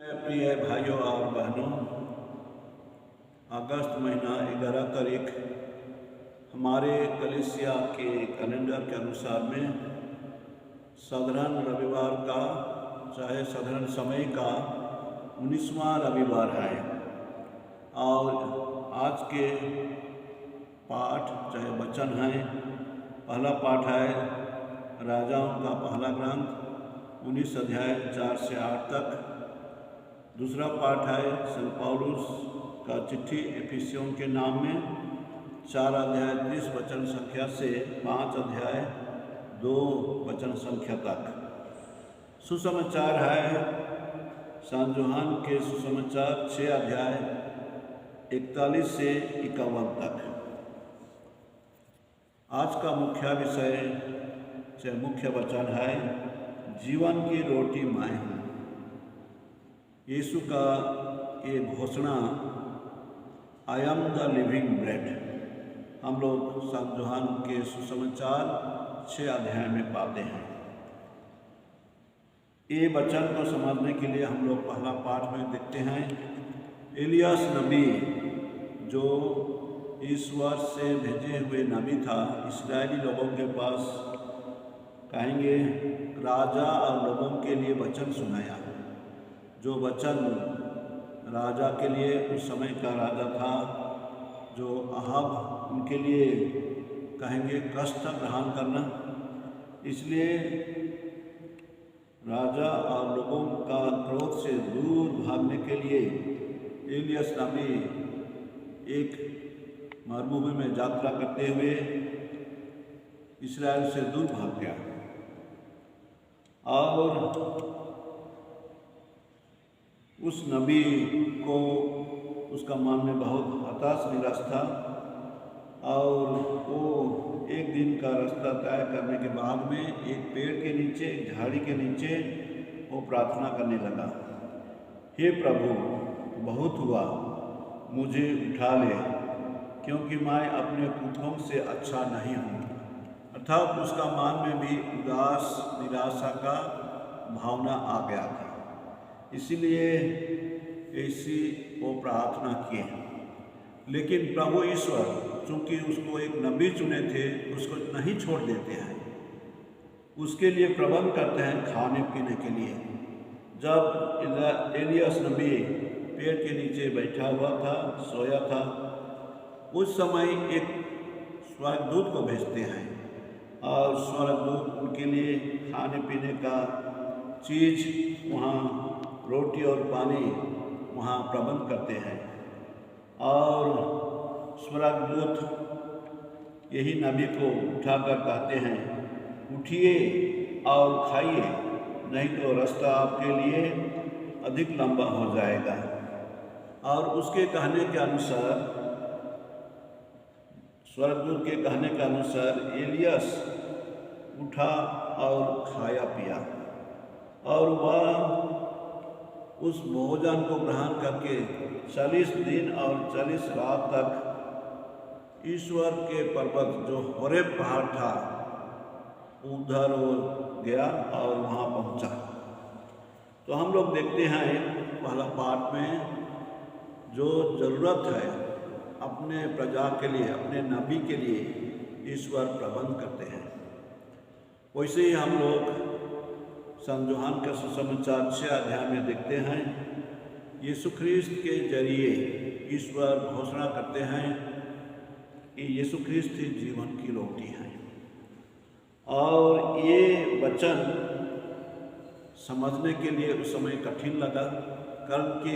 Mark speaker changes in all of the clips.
Speaker 1: प्रिय भाइयों और बहनों, अगस्त महीना 11 तारीख हमारे कलीसिया के कैलेंडर के अनुसार में साधारण रविवार का चाहे साधारण समय का 19वां रविवार है। और आज के पाठ चाहे वचन है, पहला पाठ है राजाओं का पहला ग्रंथ 19 अध्याय 4 से 8 तक। दूसरा पाठ है संत पौलुस का चिट्ठी एफिसियों के नाम में 4 अध्याय 30 वचन संख्या से 5 अध्याय 2 वचन संख्या तक। सुसमाचार है संत यूहन्ना के सुसमाचार 6 अध्याय 41 से 51 तक। आज का मुख्य विषय से मुख्य वचन है जीवन की रोटी मैं हूँ। यीशु का ये घोषणा I am the living bread हम लोग संत यूहन्ना के सुसमाचार 6 अध्याय में पाते हैं। ये वचन को समझने के लिए हम लोग पहला पाठ में देखते हैं एलियास नबी, जो ईश्वर से भेजे हुए नबी था, इस्राएली लोगों के पास कहेंगे राजा और लोगों के लिए वचन सुनाया। जो वचन राजा के लिए, उस समय का राजा था जो अहाब, उनके लिए कहेंगे कष्ट ग्रहण करना। इसलिए राजा और लोगों का क्रोध से दूर भागने के लिए एलियास नबी एक मरुभूमि में यात्रा करते हुए इस्राएल से दूर भाग गया। और उस नबी को उसका मन में बहुत हताश निराश था और वो एक दिन का रास्ता तय करने के बाद में एक पेड़ के नीचे, एक झाड़ी के नीचे वो प्रार्थना करने लगा, हे प्रभु, बहुत हुआ, मुझे उठा ले, क्योंकि मैं अपने पुत्रों से अच्छा नहीं हूँ। अर्थात उसका मन में भी उदास निराशा का भावना आ गया था। इसीलिए ऐसी वो प्रार्थना किए। लेकिन प्रभु ईश्वर चूँकि उसको एक नबी चुने थे, उसको नहीं छोड़ देते हैं, उसके लिए प्रबंध करते हैं खाने पीने के लिए। जब एलियास नबी पेड़ के नीचे बैठा हुआ था, सोया था, उस समय एक स्वर्गदूत को भेजते हैं और स्वर्गदूत उनके लिए खाने पीने का चीज़, वहाँ रोटी और पानी वहाँ प्रबंध करते हैं। और स्वर्गदूत यही नबी को उठाकर कहते हैं, उठिए और खाइए, नहीं तो रास्ता आपके लिए अधिक लंबा हो जाएगा। और उसके कहने के अनुसार, स्वर्गदूत के कहने के अनुसार एलियास उठा और खाया पिया। और वह उस भोजन को ग्रहण करके 40 दिन और 40 रात तक ईश्वर के पर्वत जो होरेब पहाड़ था उधर वो गया और वहाँ पहुँचा। तो हम लोग देखते हैं पहला पाठ में जो ज़रूरत है अपने प्रजा के लिए, अपने नबी के लिए ईश्वर प्रबंध करते हैं। वैसे ही हम लोग संत यूहन्ना के सुसमाचार 6 अध्याय में देखते हैं यीशु ख्रिस्त के जरिए ईश्वर घोषणा करते हैं कि यीशु ख्रिस्त ही जीवन की रोटी है। और ये वचन समझने के लिए उस समय कठिन लगा, कारण कि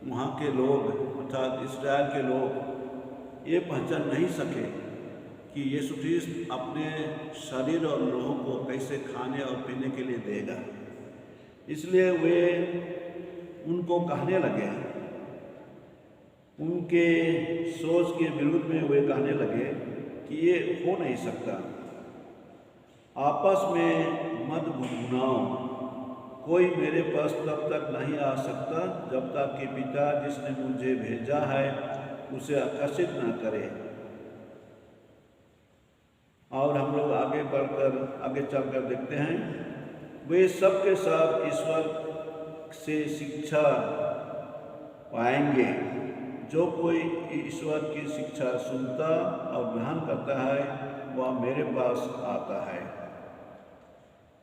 Speaker 1: वहाँ के लोग अर्थात इस्राएल के लोग ये पहचान नहीं सके कि यीशु ख्रिस्त अपने शरीर और लोगों को कैसे खाने और पीने के लिए देगा। इसलिए वे उनको कहने लगे, उनके सोच के विरुद्ध में वे कहने लगे कि ये हो नहीं सकता, आपस में मत भुनाओ, कोई मेरे पास तब तक नहीं आ सकता जब तक कि पिता जिसने मुझे भेजा है उसे आकर्षित न करे। और हम लोग आगे बढ़कर आगे चलकर देखते हैं वे सब के सब ईश्वर से शिक्षा पाएंगे। जो कोई ईश्वर की शिक्षा सुनता और ग्रहण करता है वह मेरे पास आता है।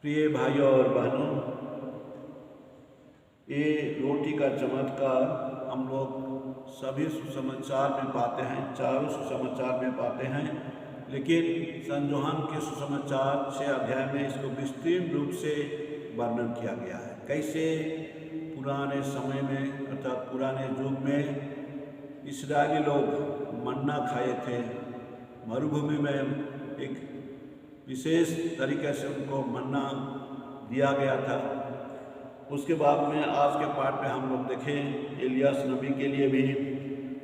Speaker 1: प्रिय भाइयों और बहनों, ये रोटी का चमत्कार हम लोग सभी सुसमाचार में पाते हैं, चारों सुसमाचार में पाते हैं, लेकिन संत यूहन्ना के सुसमाचार 6 अध्याय में इसको विस्तृत रूप से वर्णन किया गया है। कैसे पुराने समय में अर्थात पुराने युग में इस्राएली लोग मन्ना खाए थे, मरुभूमि में एक विशेष तरीके से उनको मन्ना दिया गया था। उसके बाद में आज के पाठ में हम लोग देखें एलियास नबी के लिए भी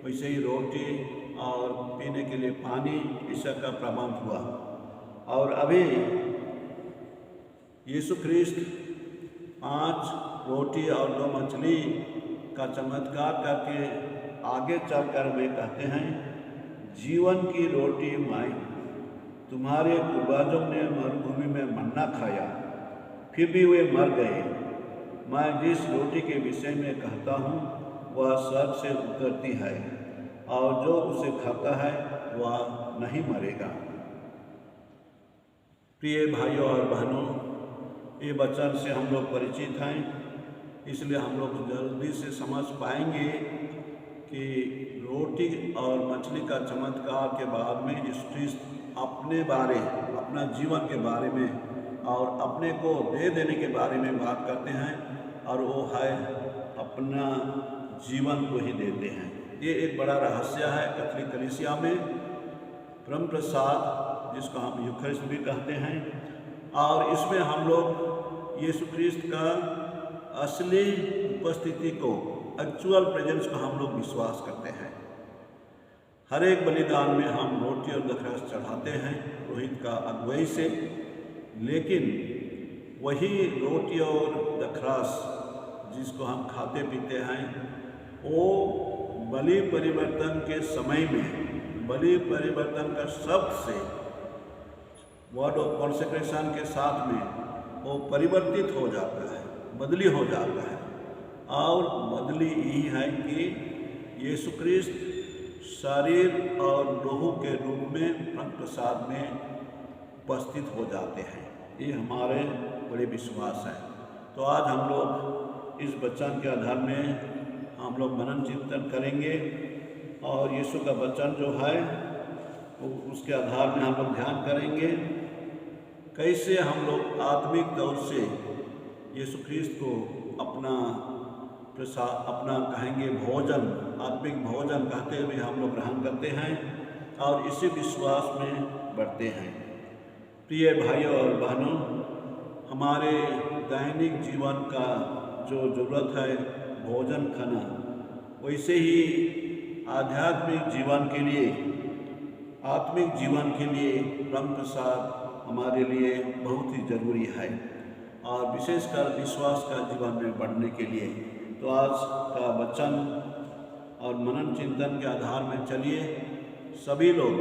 Speaker 1: वैसे ही रोटी और पीने के लिए पानी ईसा का प्रबंध हुआ। और अभी यीशु ख्रिस्त 5 रोटी और 2 मछली का चमत्कार करके आगे चलकर वे कहते हैं, जीवन की रोटी मैं, तुम्हारे पूर्वजों ने मरुभूमि में मन्ना खाया फिर भी वे मर गए। मैं जिस रोटी के विषय में कहता हूँ वह स्वर्ग से उतरती है और जो उसे खाता है वह नहीं मरेगा। प्रिय भाइयों और बहनों, ये वचन से हम लोग परिचित हैं, इसलिए हम लोग जल्दी से समझ पाएंगे कि रोटी और मछली का चमत्कार के बाद में यीशु ख्रिस्त अपने बारे, अपना जीवन के बारे में और अपने को दे देने के बारे में बात करते हैं, और वो है अपना जीवन को ही देते हैं। ये एक बड़ा रहस्य है कैथोलिक कलीसिया में, परम प्रसाद जिसको हम यूखरिस्ट भी कहते हैं, और इसमें हम लोग यीशु ख्रिस्त का असली उपस्थिति को, एक्चुअल प्रेजेंस को हम लोग विश्वास करते हैं। हर एक बलिदान में हम रोटी और दखरस चढ़ाते हैं पुरोहित का अगुवाई से, लेकिन वही रोटी और दखरस जिसको हम खाते पीते हैं वो बलि परिवर्तन के समय में, बलि परिवर्तन का शब्द से, वर्ड ऑफ कॉन्सेक्रेशन के साथ में वो परिवर्तित हो जाता है, बदली हो जाता है। और बदली यही है कि यीशु ख्रिस्त शरीर और लोहू के रूप में परम प्रसाद में उपस्थित हो जाते हैं। ये हमारे बड़े विश्वास है। तो आज हम लोग इस वचन के आधार में हम लोग मनन चिंतन करेंगे, और यीशु का वचन जो है उसके आधार में हम लोग ध्यान करेंगे कैसे हम लोग आत्मिक तौर से यीशु ख्रिस्त को अपना प्रसाद, अपना कहेंगे भोजन, आत्मिक भोजन कहते हुए हम लोग ग्रहण करते हैं और इसी विश्वास में बढ़ते हैं। प्रिय भाइयों और बहनों, हमारे दैनिक जीवन का जो ज़रूरत है भोजन खाना, वैसे ही आध्यात्मिक जीवन के लिए, आत्मिक जीवन के लिए परम प्रसाद हमारे लिए बहुत ही ज़रूरी है, और विशेषकर विश्वास का जीवन में बढ़ने के लिए। तो आज का वचन और मनन चिंतन के आधार में चलिए सभी लोग,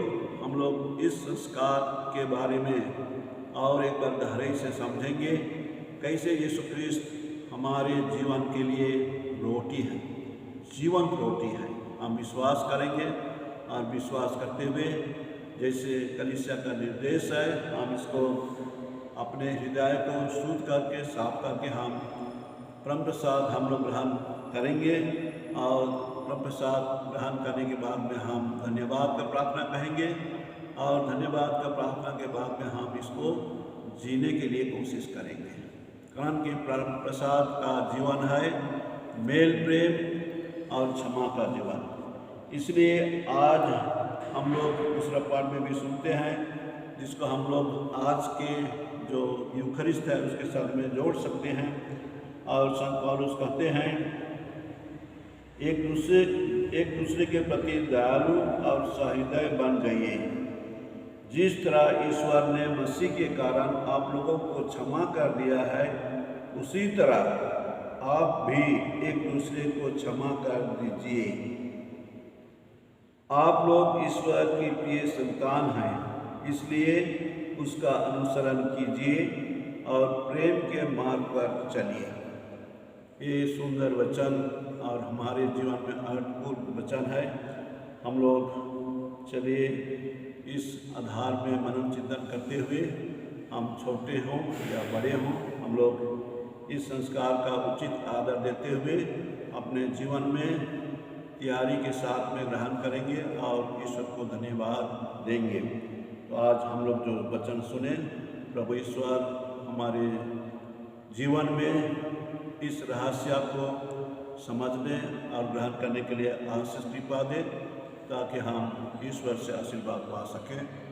Speaker 1: हम लोग इस संस्कार के बारे में और एक बार गहराई से समझेंगे कैसे यीशु ख्रिस्त हमारे जीवन के लिए रोटी है, जीवंत रोटी है। हम विश्वास करेंगे और विश्वास करते हुए जैसे कलीसिया का निर्देश है, हम इसको अपने हृदय को शुद्ध करके, साफ करके हम परम प्रसाद हम लोग ग्रहण करेंगे, और परम प्रसाद ग्रहण करने के बाद में हम धन्यवाद का प्रार्थना कहेंगे, और धन्यवाद का प्रार्थना के बाद में हम इसको जीने के लिए कोशिश करेंगे। कारण कि परम प्रसाद का जीवन है मेल, प्रेम और क्षमा का जीवन। इसलिए आज हम लोग दूसरा पाठ में भी सुनते हैं, जिसको हम लोग आज के जो यूखरिस्त है उसके साथ में जोड़ सकते हैं। और संत पौलुस कहते हैं, एक दूसरे के प्रति दयालु और सहृदय बन जाइए। जिस तरह ईश्वर ने मसीह के कारण आप लोगों को क्षमा कर दिया है, उसी तरह आप भी एक दूसरे को क्षमा कर दीजिए। आप लोग ईश्वर की प्रिय संतान हैं, इसलिए उसका अनुसरण कीजिए और प्रेम के मार्ग पर चलिए। ये सुंदर वचन और हमारे जीवन में अर्थपूर्ण वचन है। हम लोग चलिए इस आधार में मनन चिंतन करते हुए, हम छोटे हों या बड़े हों, हम लोग इस संस्कार का उचित आदर देते हुए अपने जीवन में तैयारी के साथ में ग्रहण करेंगे और ईश्वर को धन्यवाद देंगे। तो आज हम लोग जो वचन सुने, प्रभु ईश्वर हमारे जीवन में इस रहस्य को समझने और ग्रहण करने के लिए आशीष कृपा दे, ताकि हम ईश्वर से आशीर्वाद पा सकें।